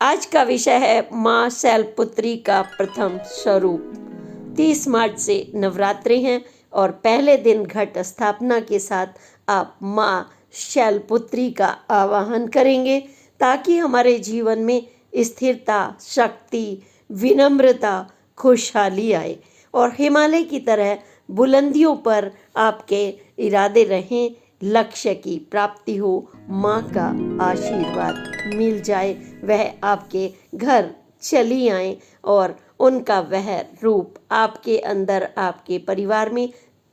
आज का विषय है माँ शैलपुत्री का प्रथम स्वरूप। 30 मार्च से नवरात्रि हैं और पहले दिन घट स्थापना के साथ आप माँ शैलपुत्री का आवाहन करेंगे ताकि हमारे जीवन में स्थिरता, शक्ति, विनम्रता, खुशहाली आए और हिमालय की तरह बुलंदियों पर आपके इरादे रहें, लक्ष्य की प्राप्ति हो, माँ का आशीर्वाद मिल जाए, वह आपके घर चली आए और उनका वह रूप आपके अंदर, आपके परिवार में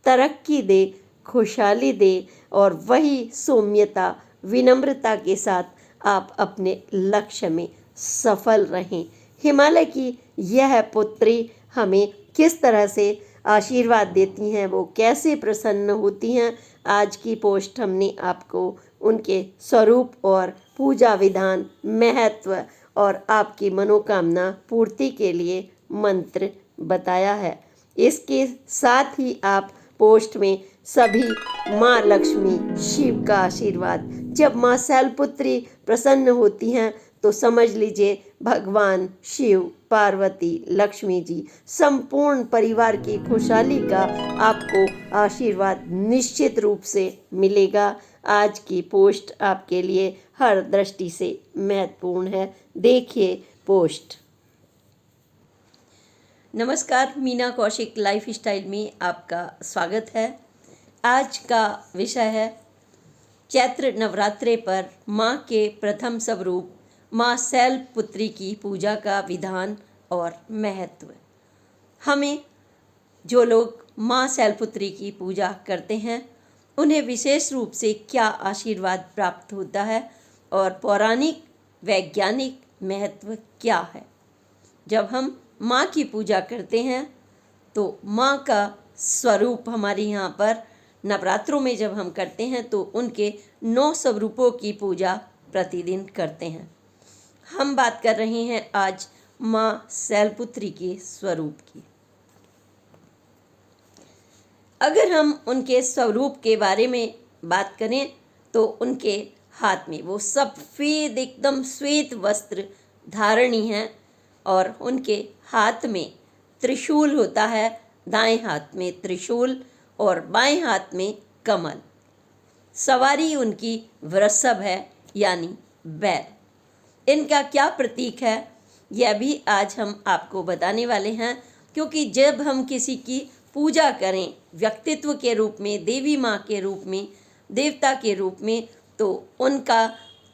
तरक्की दे, खुशहाली दे और वही सौम्यता, विनम्रता के साथ आप अपने लक्ष्य में सफल रहें। हिमालय की यह पुत्री हमें किस तरह से आशीर्वाद देती हैं, वो कैसे प्रसन्न होती हैं, आज की पोस्ट हमने आपको उनके स्वरूप और पूजा विधान, महत्व और आपकी मनोकामना पूर्ति के लिए मंत्र बताया है। इसके साथ ही आप पोस्ट में सभी माँ लक्ष्मी, शिव का आशीर्वाद, जब माँ शैलपुत्री प्रसन्न होती हैं तो समझ लीजिए भगवान शिव, पार्वती, लक्ष्मी जी, संपूर्ण परिवार की खुशहाली का आपको आशीर्वाद निश्चित रूप से मिलेगा। आज की पोस्ट आपके लिए हर दृष्टि से महत्वपूर्ण है। देखिए पोस्ट। नमस्कार, मीना कौशिक लाइफ स्टाइल में आपका स्वागत है। आज का विषय है चैत्र नवरात्रे पर माँ के प्रथम स्वरूप माँ शैलपुत्री की पूजा का विधान और महत्व। हमें जो लोग माँ शैलपुत्री की पूजा करते हैं उन्हें विशेष रूप से क्या आशीर्वाद प्राप्त होता है और पौराणिक वैज्ञानिक महत्व क्या है। जब हम माँ की पूजा करते हैं तो माँ का स्वरूप हमारे यहाँ पर नवरात्रों में जब हम करते हैं तो उनके 9 स्वरूपों की पूजा प्रतिदिन करते हैं। हम बात कर रहे हैं आज माँ शैलपुत्री के स्वरूप की। अगर हम उनके स्वरूप के बारे में बात करें तो उनके हाथ में वो सफ़ेद एकदम श्वेत वस्त्र धारणी हैं और उनके हाथ में त्रिशूल होता है। दाएं हाथ में त्रिशूल और बाएं हाथ में कमल। सवारी उनकी वृषभ है यानी बैल। इनका क्या प्रतीक है यह भी आज हम आपको बताने वाले हैं, क्योंकि जब हम किसी की पूजा करें व्यक्तित्व के रूप में, देवी माँ के रूप में, देवता के रूप में, तो उनका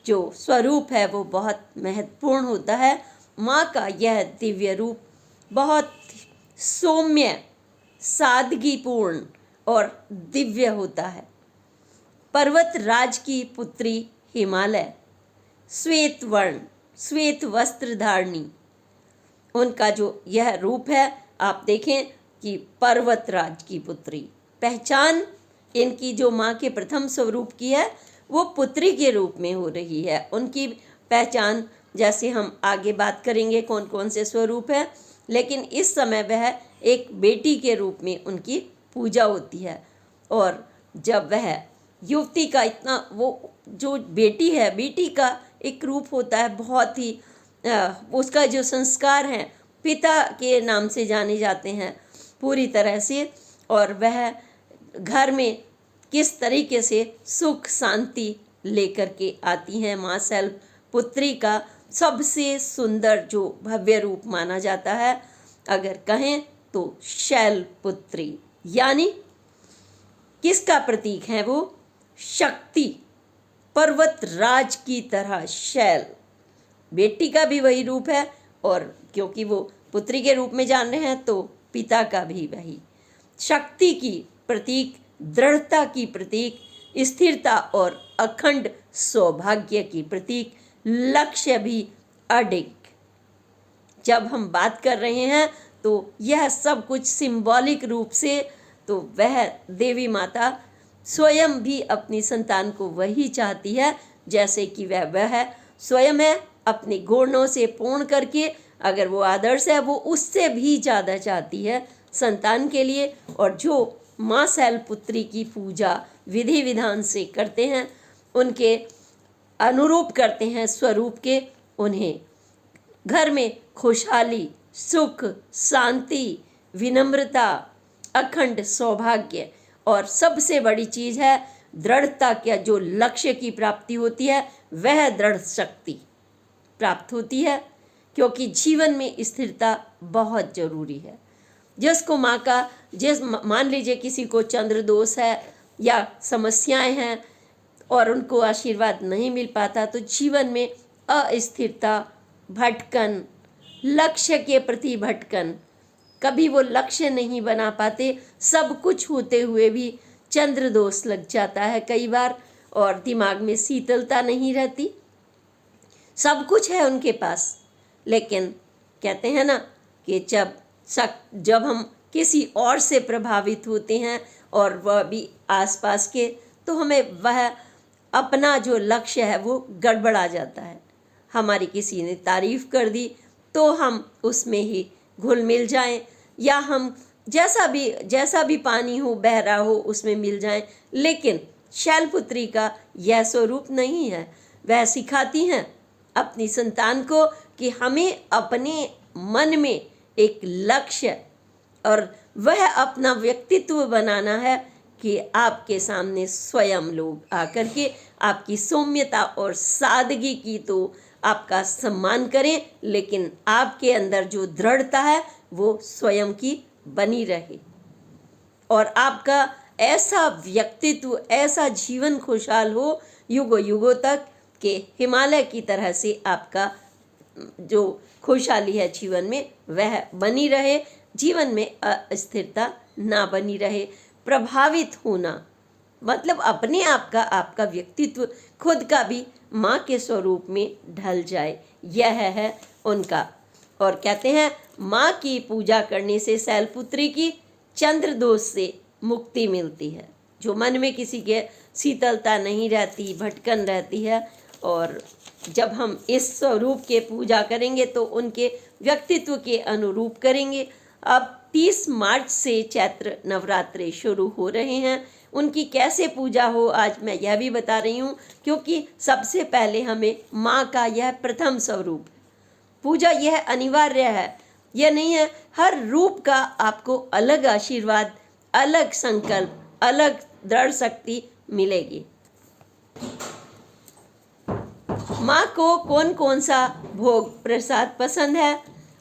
जो स्वरूप है वो बहुत महत्वपूर्ण होता है। माँ का यह दिव्य रूप बहुत सौम्य, सादगीपूर्ण और दिव्य होता है। पर्वत राज की पुत्री हिमालय, श्वेत वर्ण, श्वेत वस्त्र धारणी, उनका जो यह रूप है आप देखें कि पर्वतराज की पुत्री। पहचान इनकी जो माँ के प्रथम स्वरूप की है वो पुत्री के रूप में हो रही है। उनकी पहचान जैसे हम आगे बात करेंगे कौन कौन से स्वरूप है, लेकिन इस समय वह एक बेटी के रूप में उनकी पूजा होती है। और जब वह युवती का इतना, वो जो बेटी है, बेटी का एक रूप होता है बहुत ही उसका जो संस्कार हैं पिता के नाम से जाने जाते हैं पूरी तरह से, और वह घर में किस तरीके से सुख शांति लेकर के आती हैं। माँ शैलपुत्री का सबसे सुंदर जो भव्य रूप माना जाता है अगर कहें तो शैलपुत्री, यानी किसका प्रतीक है वो? शक्ति, पर्वत राज की तरह शैल। बेटी का भी वही रूप है और क्योंकि वो पुत्री के रूप में जान रहे हैं तो पिता का भी वही। शक्ति की प्रतीक, दृढ़ता की प्रतीक, स्थिरता और अखंड सौभाग्य की प्रतीक, लक्ष्य भी अडिग। जब हम बात कर रहे हैं तो यह सब कुछ सिंबॉलिक रूप से तो वह देवी माता स्वयं भी अपनी संतान को वही चाहती है जैसे कि वह स्वयं है, अपने गुणों से पूर्ण करके, अगर वो आदर्श है वो उससे भी ज़्यादा चाहती है संतान के लिए। और जो माँ शैलपुत्री की पूजा विधि विधान से करते हैं, उनके अनुरूप करते हैं स्वरूप के, उन्हें घर में खुशहाली, सुख, शांति, विनम्रता, अखंड सौभाग्य और सबसे बड़ी चीज़ है दृढ़ता। क्या जो लक्ष्य की प्राप्ति होती है वह दृढ़ शक्ति प्राप्त होती है, क्योंकि जीवन में स्थिरता बहुत जरूरी है। जिसको माँ का मान लीजिए किसी को चंद्र दोष है या समस्याएं हैं और उनको आशीर्वाद नहीं मिल पाता, तो जीवन में अस्थिरता, भटकन, लक्ष्य के प्रति भटकन, कभी वो लक्ष्य नहीं बना पाते, सब कुछ होते हुए भी चंद्र दोष लग जाता है कई बार, और दिमाग में शीतलता नहीं रहती। सब कुछ है उनके पास, लेकिन कहते हैं ना कि जब हम किसी और से प्रभावित होते हैं और वह भी आसपास के, तो हमें वह अपना जो लक्ष्य है वो गड़बड़ा जाता है। हमारी किसी ने तारीफ कर दी तो हम उसमें ही घुल मिल जाएं, या हम जैसा भी पानी हो, बह रहा हो, उसमें मिल जाएं। लेकिन शैलपुत्री का यह स्वरूप नहीं है। वह सिखाती हैं अपनी संतान को कि हमें अपने मन में एक लक्ष्य और वह अपना व्यक्तित्व बनाना है कि आपके सामने स्वयं लोग आकर के आपकी सौम्यता और सादगी की तो आपका सम्मान करें, लेकिन आपके अंदर जो दृढ़ता है वो स्वयं की बनी रहे और आपका ऐसा व्यक्तित्व, ऐसा जीवन खुशहाल हो युगों युगों तक कि हिमालय की तरह से आपका जो खुशहाली है जीवन में वह बनी रहे, जीवन में अस्थिरता ना बनी रहे। प्रभावित होना मतलब अपने आप का, आपका व्यक्तित्व खुद का भी माँ के स्वरूप में ढल जाए, यह है उनका। और कहते हैं माँ की पूजा करने से शैलपुत्री की चंद्र दोष से मुक्ति मिलती है। जो मन में किसी के शीतलता नहीं रहती, भटकन रहती है, और जब हम इस स्वरूप के पूजा करेंगे तो उनके व्यक्तित्व के अनुरूप करेंगे। अब 30 मार्च से चैत्र नवरात्रे शुरू हो रहे हैं। उनकी कैसे पूजा हो आज मैं यह भी बता रही हूँ, क्योंकि सबसे पहले हमें माँ का यह प्रथम स्वरूप पूजा यह अनिवार्य है। यह नहीं है हर रूप का आपको अलग आशीर्वाद, अलग संकल्प, अलग दृढ़ शक्ति मिलेगी। माँ को कौन कौन सा भोग प्रसाद पसंद है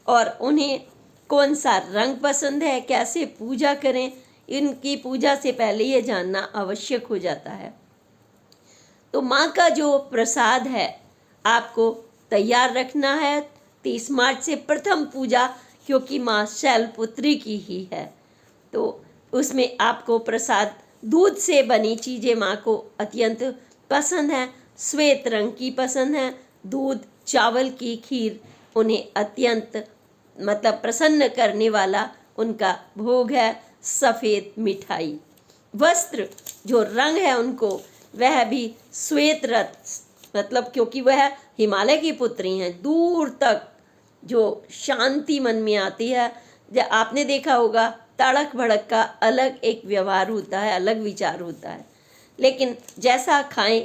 और उन्हें कौन सा रंग पसंद है, कैसे पूजा करें, इनकी पूजा से पहले ये जानना आवश्यक हो जाता है। तो माँ का जो प्रसाद है आपको तैयार रखना है 30 मार्च से प्रथम पूजा, क्योंकि माँ शैलपुत्री की ही है। तो उसमें आपको प्रसाद, दूध से बनी चीज़ें माँ को अत्यंत पसंद है, श्वेत रंग की पसंद है। दूध, चावल की खीर उन्हें अत्यंत प्रसन्न करने वाला उनका भोग है। सफ़ेद मिठाई, वस्त्र जो रंग है उनको वह भी श्वेत रत्न, क्योंकि वह हिमालय की पुत्री हैं। दूर तक जो शांति मन में आती है, जब आपने देखा होगा तड़क भड़क का अलग एक व्यवहार होता है, अलग विचार होता है, लेकिन जैसा खाएं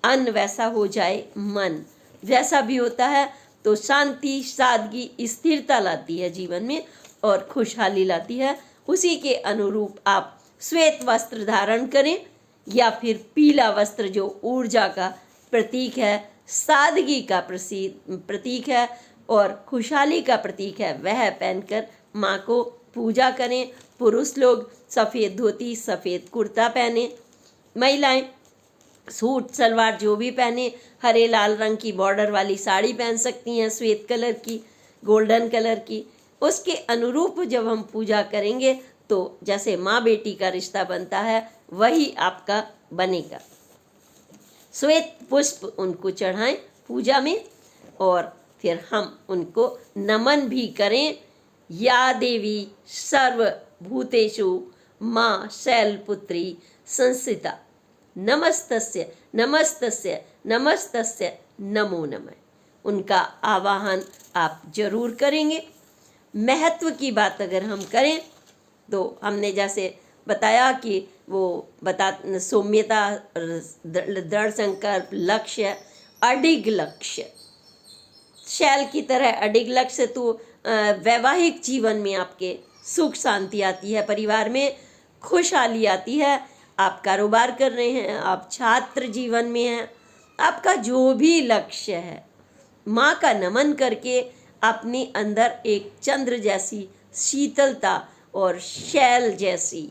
अन्न वैसा हो जाए मन, वैसा भी होता है। तो शांति, सादगी, स्थिरता लाती है जीवन में और खुशहाली लाती है। उसी के अनुरूप आप श्वेत वस्त्र धारण करें या फिर पीला वस्त्र जो ऊर्जा का प्रतीक है, सादगी का प्रतीक है और खुशहाली का प्रतीक है, वह पहनकर माँ को पूजा करें। पुरुष लोग सफ़ेद धोती, सफ़ेद कुर्ता पहने, महिलाएं सूट सलवार जो भी पहने, हरे लाल रंग की बॉर्डर वाली साड़ी पहन सकती हैं, श्वेत कलर की, गोल्डन कलर की। उसके अनुरूप जब हम पूजा करेंगे तो जैसे माँ बेटी का रिश्ता बनता है वही आपका बनेगा। श्वेत पुष्प उनको चढ़ाएं पूजा में और फिर हम उनको नमन भी करें। या देवी सर्वभूतेषु माँ शैलपुत्री संस्थिता, नमस्तस्य नमस्तस्य नमस्तस्य नमो नमः। उनका आवाहन आप जरूर करेंगे। महत्व की बात अगर हम करें तो हमने जैसे बताया कि सौम्यता, दृढ़ संकल्प, लक्ष्य, अडिग लक्ष्य, शैल की तरह अडिग लक्ष्य तो वैवाहिक जीवन में आपके सुख शांति आती है, परिवार में खुशहाली आती है। आप कारोबार कर रहे हैं, आप छात्र जीवन में हैं, आपका जो भी लक्ष्य है, माँ का नमन करके अपने अंदर एक चंद्र जैसी शीतलता और शैल जैसी,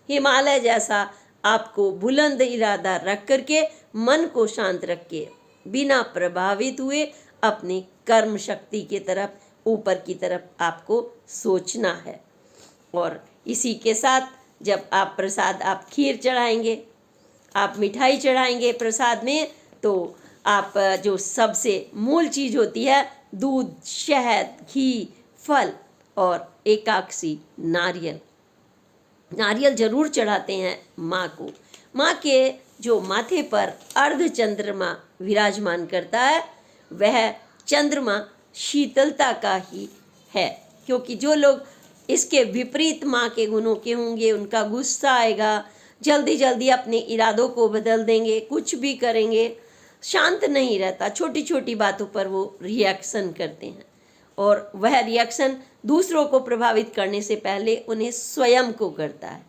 हिमालय जैसा आपको बुलंद इरादा रख करके, मन को शांत रख के, बिना प्रभावित हुए अपनी कर्म शक्ति की तरफ, ऊपर की तरफ आपको सोचना है। और इसी के साथ जब आप प्रसाद, आप खीर चढ़ाएंगे, आप मिठाई चढ़ाएंगे प्रसाद में, तो आप जो सबसे मूल चीज़ होती है, दूध, शहद, घी, फल और एकादशी नारियल, नारियल जरूर चढ़ाते हैं माँ को। माँ के जो माथे पर अर्ध चंद्रमा विराजमान करता है, वह चंद्रमा शीतलता का ही है, क्योंकि जो लोग इसके विपरीत माँ के गुणों के होंगे, उनका गुस्सा आएगा, जल्दी जल्दी अपने इरादों को बदल देंगे, कुछ भी करेंगे, शांत नहीं रहता, छोटी छोटी बातों पर वो रिएक्शन करते हैं। और वह रिएक्शन दूसरों को प्रभावित करने से पहले उन्हें स्वयं को करता है,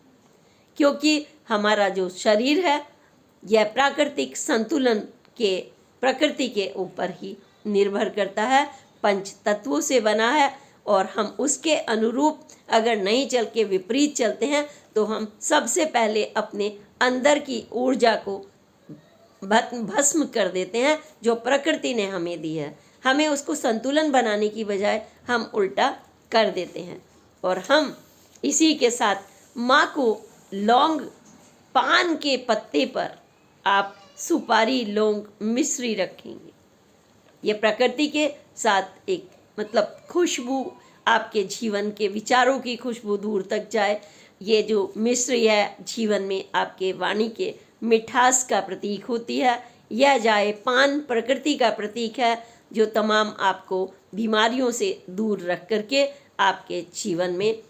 क्योंकि हमारा जो शरीर है यह प्राकृतिक संतुलन के, प्रकृति के ऊपर ही निर्भर करता है, पंच तत्वों से बना है। और हम उसके अनुरूप अगर नहीं चल के विपरीत चलते हैं, तो हम सबसे पहले अपने अंदर की ऊर्जा को भस्म कर देते हैं, जो प्रकृति ने हमें दी है। हमें उसको संतुलन बनाने की बजाय हम उल्टा कर देते हैं। और हम इसी के साथ माँ को लौंग, पान के पत्ते पर आप सुपारी, लौंग, मिश्री रखेंगे। ये प्रकृति के साथ एक मतलब खुशबू, आपके जीवन के विचारों की खुशबू दूर तक जाए। ये जो मिश्री है, जीवन में आपके वाणी के मिठास का प्रतीक होती है। यह जाए, पान प्रकृति का प्रतीक है, जो तमाम आपको बीमारियों से दूर रख करके आपके जीवन में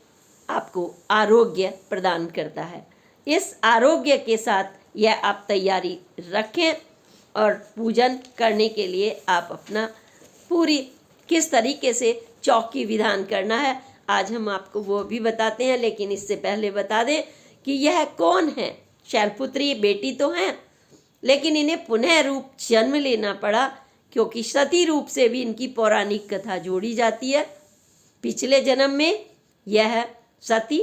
आपको आरोग्य प्रदान करता है। इस आरोग्य के साथ यह आप तैयारी रखें, और पूजन करने के लिए आप अपना पूरी किस तरीके से चौकी विधान करना है, आज हम आपको वो भी बताते हैं। लेकिन इससे पहले बता दें कि यह कौन है। शैलपुत्री बेटी तो हैं, लेकिन इन्हें पुनः रूप जन्म लेना पड़ा, क्योंकि सती रूप से भी इनकी पौराणिक कथा जोड़ी जाती है। पिछले जन्म में यह सती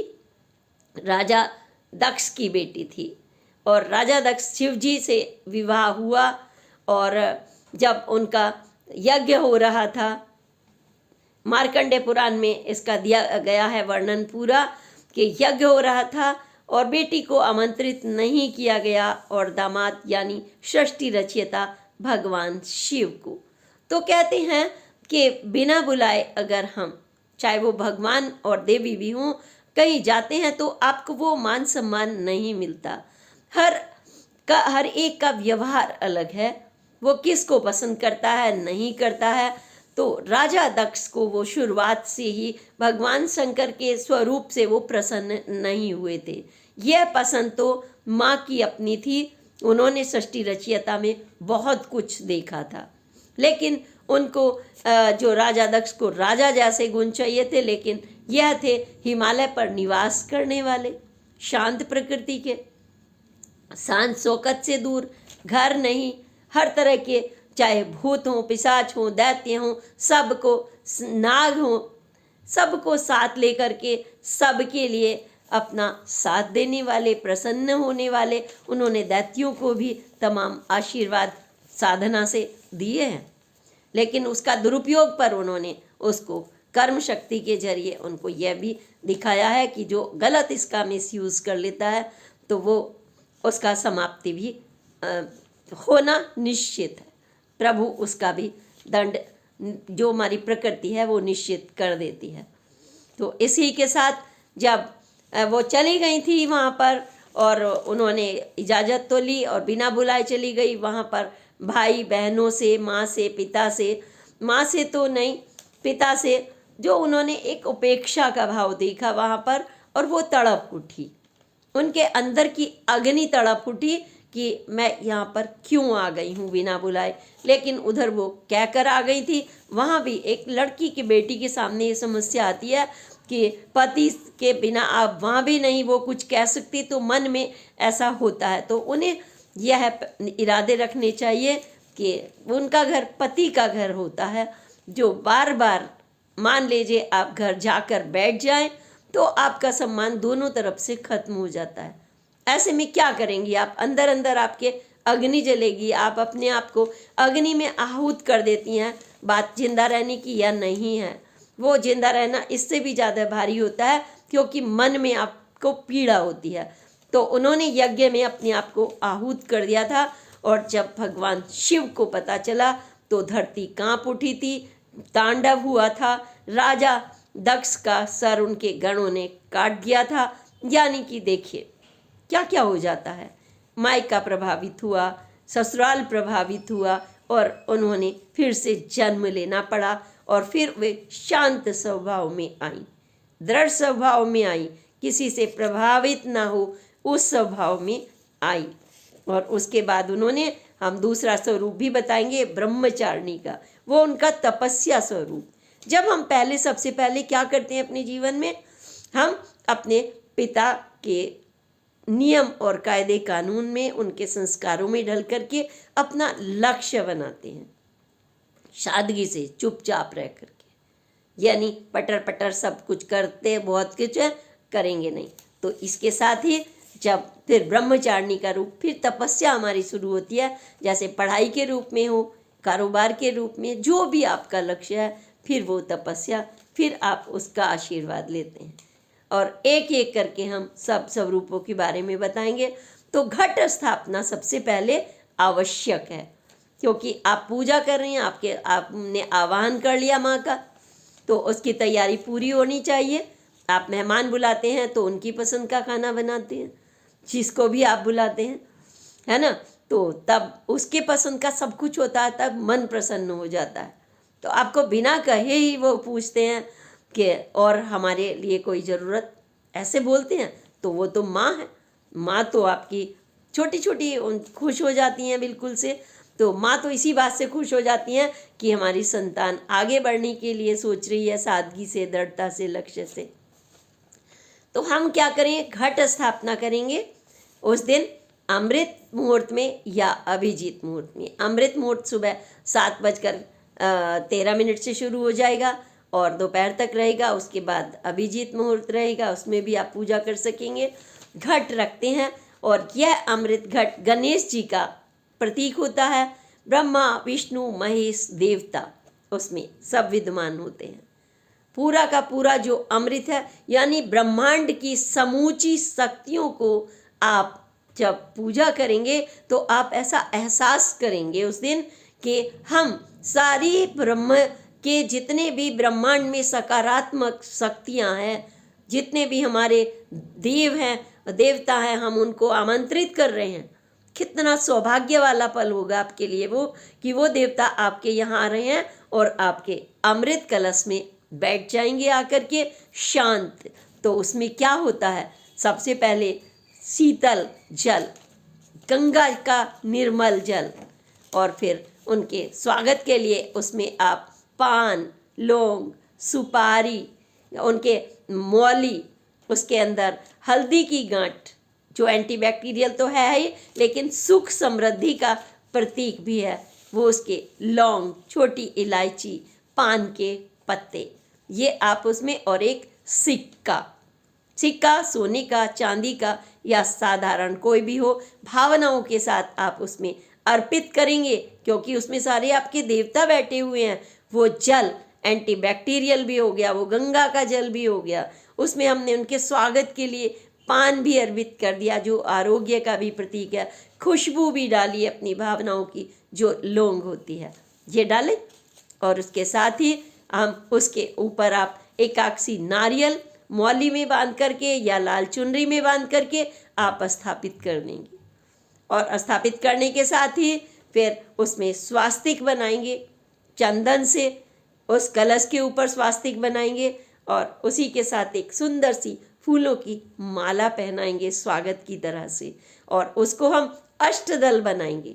राजा दक्ष की बेटी थी, और राजा दक्ष शिव जी से विवाह हुआ। और जब उनका यज्ञ हो रहा था, मार्कंडे पुराण में इसका दिया गया है वर्णन पूरा, कि यज्ञ हो रहा था और बेटी को आमंत्रित नहीं किया गया, और दामाद यानी षष्ठी रचयिता भगवान शिव को। तो कहते हैं कि बिना बुलाए अगर हम, चाहे वो भगवान और देवी भी हों, कहीं जाते हैं तो आपको वो मान सम्मान नहीं मिलता। हर एक का व्यवहार अलग है, वो किसको पसंद करता है, नहीं करता है। तो राजा दक्ष को वो शुरुआत से ही भगवान शंकर के स्वरूप से वो प्रसन्न नहीं हुए थे। यह पसंद तो माँ की अपनी थी, उन्होंने षष्ठी रचयिता में बहुत कुछ देखा था। लेकिन उनको जो राजा दक्ष को राजा जैसे गुण चाहिए थे, लेकिन यह थे हिमालय पर निवास करने वाले, शांत प्रकृति के, शांत शौकत से दूर, घर नहीं, हर तरह के, चाहे भूत हों, पिशाच हों, दैत्य हों, सबको, नाग हों, सबको साथ लेकर के सबके लिए अपना साथ देने वाले, प्रसन्न होने वाले। उन्होंने दैत्यों को भी तमाम आशीर्वाद साधना से दिए हैं, लेकिन उसका दुरुपयोग पर उन्होंने उसको कर्म शक्ति के जरिए उनको यह भी दिखाया है कि जो गलत इसका मिसयूज़ कर लेता है, तो वो उसका समाप्ति भी होना निश्चित है। प्रभु उसका भी दंड, जो हमारी प्रकृति है, वो निश्चित कर देती है। तो इसी के साथ जब वो चली गई थी वहाँ पर, और उन्होंने इजाज़त तो ली और बिना बुलाए चली गई वहाँ पर, भाई बहनों से, माँ से, पिता से, माँ से तो नहीं, पिता से, जो उन्होंने एक उपेक्षा का भाव देखा वहाँ पर, और वो तड़प उठी, उनके अंदर की अग्नि तड़प उठी कि मैं यहाँ पर क्यों आ गई हूँ बिना बुलाए, लेकिन उधर वो कहकर आ गई थी। वहाँ भी एक लड़की की बेटी के सामने ये समस्या आती है कि पति के बिना आप वहाँ भी नहीं वो कुछ कह सकती, तो मन में ऐसा होता है। तो उन्हें यह इरादे रखने चाहिए कि उनका घर पति का घर होता है, जो बार बार मान लीजिए आप घर जाकर बैठ जाएं तो आपका सम्मान दोनों तरफ से खत्म हो जाता है। ऐसे में क्या करेंगी आप, अंदर अंदर आपके अग्नि जलेगी, आप अपने आप को अग्नि में आहूत कर देती हैं। बात जिंदा रहने की या नहीं है, वो जिंदा रहना इससे भी ज़्यादा भारी होता है, क्योंकि मन में आपको पीड़ा होती है। तो उन्होंने यज्ञ में अपने आप को आहूत कर दिया था, और जब भगवान शिव को पता चला तो धरती कांप उठी थी, तांडव हुआ था। राजा दक्ष का सर उनके गणों ने काट दिया था। यानी कि देखिए क्या क्या हो जाता है। मायका प्रभावित हुआ, ससुराल प्रभावित हुआ, और उन्होंने फिर से जन्म लेना पड़ा, और फिर वे शांत स्वभाव में आई, दृढ़ स्वभाव में आई, किसी से प्रभावित ना हो उस स्वभाव में आई। और उसके बाद उन्होंने, हम दूसरा स्वरूप भी बताएंगे ब्रह्मचारिणी का, वो उनका तपस्या स्वरूप। जब हम पहले, सबसे पहले क्या करते हैं अपने जीवन में, हम अपने पिता के नियम और कायदे कानून में, उनके संस्कारों में ढल करके अपना लक्ष्य बनाते हैं, सादगी से चुपचाप रह करके। यानी पटर पटर सब कुछ करते, बहुत कुछ करेंगे नहीं। तो इसके साथ ही जब फिर ब्रह्मचारिणी का रूप, फिर तपस्या हमारी शुरू होती है, जैसे पढ़ाई के रूप में हो, कारोबार के रूप में, जो भी आपका लक्ष्य है, फिर वो तपस्या, फिर आप उसका आशीर्वाद लेते हैं। और एक एक करके हम सब स्वरूपों के बारे में बताएंगे। तो घट स्थापना सबसे पहले आवश्यक है, क्योंकि आप पूजा कर रही हैं, आपने आवाहन कर लिया माँ का, तो उसकी तैयारी पूरी होनी चाहिए। आप मेहमान बुलाते हैं तो उनकी पसंद का खाना बनाते हैं, जिसको भी आप बुलाते हैं, है ना, तो तब उसके पसंद का सब कुछ होता है, तब मन प्रसन्न हो जाता है। तो आपको बिना कहे ही वो पूछते हैं कि और हमारे लिए कोई ज़रूरत, ऐसे बोलते हैं। तो वो तो माँ है, माँ तो आपकी छोटी छोटी खुश हो जाती हैं बिल्कुल से। तो माँ तो इसी बात से खुश हो जाती हैं कि हमारी संतान आगे बढ़ने के लिए सोच रही है, सादगी से, दृढ़ता से, लक्ष्य से। तो हम क्या करें, घट स्थापना करेंगे उस दिन अमृत मुहूर्त में या अभिजीत मुहूर्त में। अमृत मुहूर्त सुबह 7:13 से शुरू हो जाएगा और दोपहर तक रहेगा। उसके बाद अभिजीत मुहूर्त रहेगा, उसमें भी आप पूजा कर सकेंगे। घट रखते हैं, और यह अमृत घट गणेश जी का प्रतीक होता है। ब्रह्मा, विष्णु, महेश, देवता उसमें सब विद्यमान होते हैं। पूरा का पूरा जो अमृत है, यानी ब्रह्मांड की समूची शक्तियों को आप जब पूजा करेंगे तो आप ऐसा एहसास करेंगे उस दिन कि हम सारी ब्रह्म के जितने भी ब्रह्मांड में सकारात्मक शक्तियां हैं, जितने भी हमारे देव हैं, देवता हैं, हम उनको आमंत्रित कर रहे हैं। कितना सौभाग्य वाला पल होगा आपके लिए वो, कि वो देवता आपके यहाँ आ रहे हैं और आपके अमृत कलश में बैठ जाएंगे आकर के शांत। तो उसमें क्या होता है, सबसे पहले शीतल जल, गंगा का निर्मल जल, और फिर उनके स्वागत के लिए उसमें आप पान, लौंग, सुपारी, उनके मौली, उसके अंदर हल्दी की गांठ, जो एंटीबैक्टीरियल तो है ही, लेकिन सुख समृद्धि का प्रतीक भी है, वो उसके लौंग, छोटी इलायची, पान के पत्ते, ये आप उसमें, और एक सिक्का, सिक्का सोने का, चांदी का या साधारण कोई भी हो, भावनाओं के साथ आप उसमें अर्पित करेंगे, क्योंकि उसमें सारे आपके देवता बैठे हुए हैं। वो जल एंटीबैक्टीरियल भी हो गया, वो गंगा का जल भी हो गया, उसमें हमने उनके स्वागत के लिए पान भी अर्पित कर दिया, जो आरोग्य का भी प्रतीक है। खुशबू भी डाली अपनी भावनाओं की, जो लौंग होती है, ये डालें। और उसके साथ ही हम उसके ऊपर आप एकाक्षी नारियल मौली में बांध करके या लाल चुनरी में बांध करके आप स्थापित कर देंगे। और स्थापित करने के साथ ही फिर उसमें स्वास्तिक बनाएंगे, चंदन से उस कलश के ऊपर स्वास्तिक बनाएंगे, और उसी के साथ एक सुंदर सी फूलों की माला पहनाएंगे स्वागत की तरह से, और उसको हम अष्टदल बनाएंगे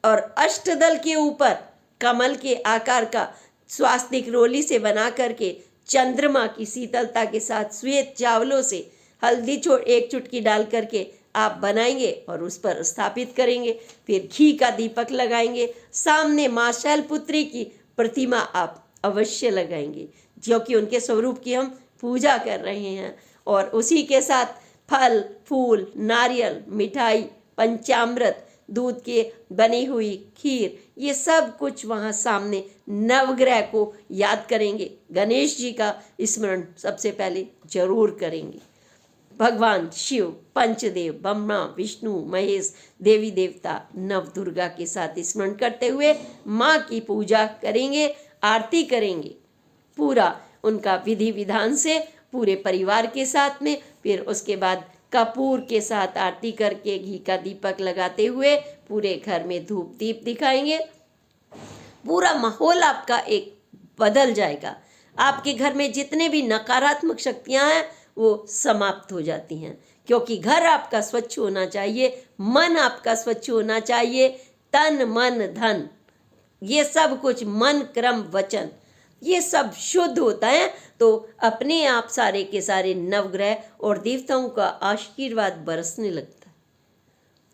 और अष्टदल के ऊपर कमल के आकार का स्वास्तिक रोली से बना करके चंद्रमा की शीतलता के साथ श्वेत चावलों से हल्दी एक चुटकी डाल करके आप बनाएंगे और उस पर स्थापित करेंगे। फिर घी का दीपक लगाएंगे, सामने माँ शैलपुत्री की प्रतिमा आप अवश्य लगाएंगे, जो कि उनके स्वरूप की हम पूजा कर रहे हैं। और उसी के साथ फल फूल, नारियल, मिठाई, पंचामृत, दूध के बनी हुई खीर, ये सब कुछ वहाँ सामने नवग्रह को याद करेंगे। गणेश जी का स्मरण सबसे पहले जरूर करेंगे। भगवान शिव, पंचदेव, ब्रह्मा, विष्णु, महेश, देवी देवता, नव दुर्गा के साथ स्मरण करते हुए माँ की पूजा करेंगे, आरती करेंगे पूरा उनका विधि विधान से पूरे परिवार के साथ में। फिर उसके बाद कपूर के साथ आरती करके घी का दीपक लगाते हुए पूरे घर में धूप दीप दिखाएंगे। पूरा माहौल आपका एक बदल जाएगा। आपके घर में जितने भी नकारात्मक शक्तियां हैं वो समाप्त हो जाती हैं, क्योंकि घर आपका स्वच्छ होना चाहिए, मन आपका स्वच्छ होना चाहिए, तन मन धन ये सब कुछ, मन क्रम वचन ये सब शुद्ध होता है तो अपने आप सारे के सारे नवग्रह और देवताओं का आशीर्वाद बरसने लगता है।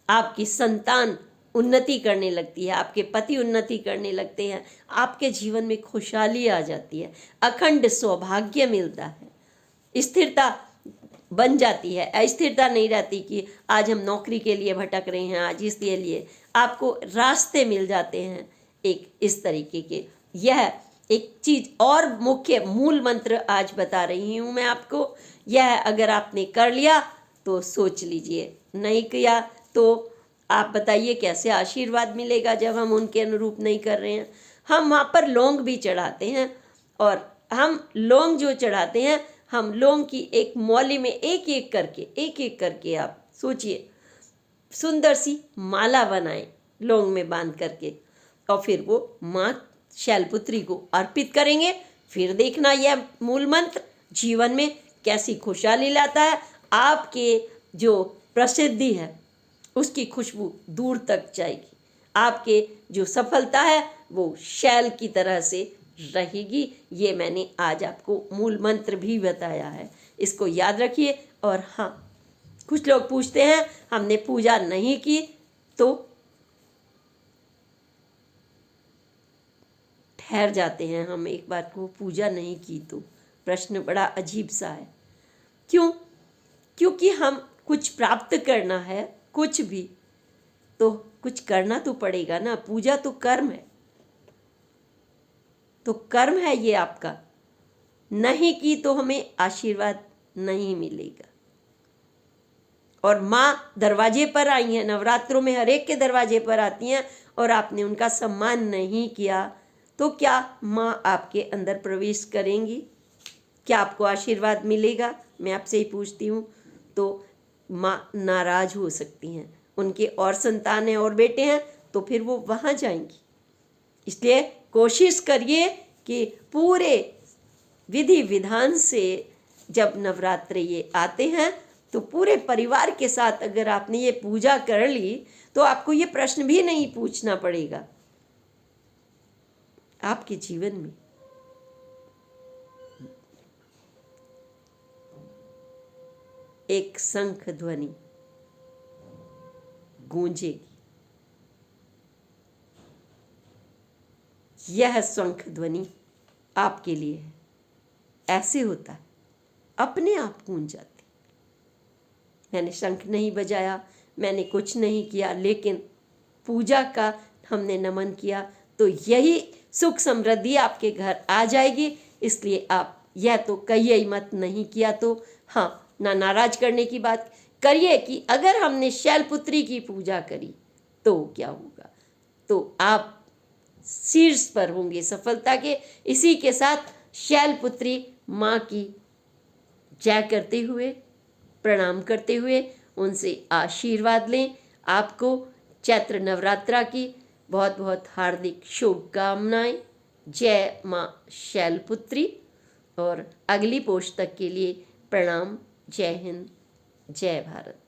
आपकी संतान उन्नति करने लगती है, आपके पति उन्नति करने लगते हैं, आपके जीवन में खुशहाली आ जाती है, अखंड सौभाग्य मिलता है, स्थिरता बन जाती है। अस्थिरता नहीं रहती कि आज हम नौकरी के लिए भटक रहे हैं, आज इसके लिए आपको रास्ते मिल जाते हैं। एक इस तरीके के यह एक चीज और मुख्य मूल मंत्र आज बता रही हूँ मैं आपको। यह अगर आपने कर लिया तो सोच लीजिए, नहीं किया तो आप बताइए कैसे आशीर्वाद मिलेगा जब हम उनके अनुरूप नहीं कर रहे हैं। हम वहाँ पर लौंग भी चढ़ाते हैं और हम लौंग जो चढ़ाते हैं, हम लौंग की एक मौली में एक एक करके आप सोचिए सुंदर सी माला बनाएं लौंग में बांध करके और फिर वो माँ शैलपुत्री को अर्पित करेंगे। फिर देखना यह मूल मंत्र जीवन में कैसी खुशहाली लाता है। आपके जो प्रसिद्धि है उसकी खुशबू दूर तक जाएगी, आपके जो सफलता है वो शैल की तरह से रहेगी। ये मैंने आज आपको मूल मंत्र भी बताया है, इसको याद रखिए। और हाँ, कुछ लोग पूछते हैं हमने पूजा नहीं की तो ठहर जाते हैं, हम एक बार को पूजा नहीं की तो। प्रश्न बड़ा अजीब सा है, क्यों? क्योंकि हम कुछ प्राप्त करना है, कुछ भी तो कुछ करना तो पड़ेगा ना। पूजा तो कर्म है, तो कर्म है ये आपका, नहीं की तो हमें आशीर्वाद नहीं मिलेगा। और माँ दरवाजे पर आई हैं, नवरात्रों में हर एक के दरवाजे पर आती हैं और आपने उनका सम्मान नहीं किया तो क्या माँ आपके अंदर प्रवेश करेंगी? क्या आपको आशीर्वाद मिलेगा? मैं आपसे ही पूछती हूँ। तो माँ नाराज हो सकती हैं, उनके और संतान हैं और बेटे हैं तो फिर वो वहाँ जाएंगी। इसलिए कोशिश करिए कि पूरे विधि विधान से जब नवरात्रे ये आते हैं तो पूरे परिवार के साथ अगर आपने ये पूजा कर ली तो आपको ये प्रश्न भी नहीं पूछना पड़ेगा। आपके जीवन में एक शंख ध्वनि गूंजेगी। यह शंख ध्वनि आपके लिए है। ऐसे होता है, अपने आप गूंज जाती। मैंने शंख नहीं बजाया, मैंने कुछ नहीं किया, लेकिन पूजा का हमने नमन किया तो यही सुख समृद्धि आपके घर आ जाएगी। इसलिए आप यह तो कहिए ही मत, नहीं किया तो हाँ, ना नाराज करने की बात करिए कि अगर हमने शैलपुत्री की पूजा करी तो क्या होगा, तो आप शीर्ष पर होंगे सफलता के। इसी के साथ शैलपुत्री माँ की जय करते हुए, प्रणाम करते हुए उनसे आशीर्वाद लें। आपको चैत्र नवरात्रा की बहुत बहुत हार्दिक शुभकामनाएं। जय माँ शैलपुत्री। और अगली पोस्ट तक के लिए प्रणाम। जय हिंद, जय भारत।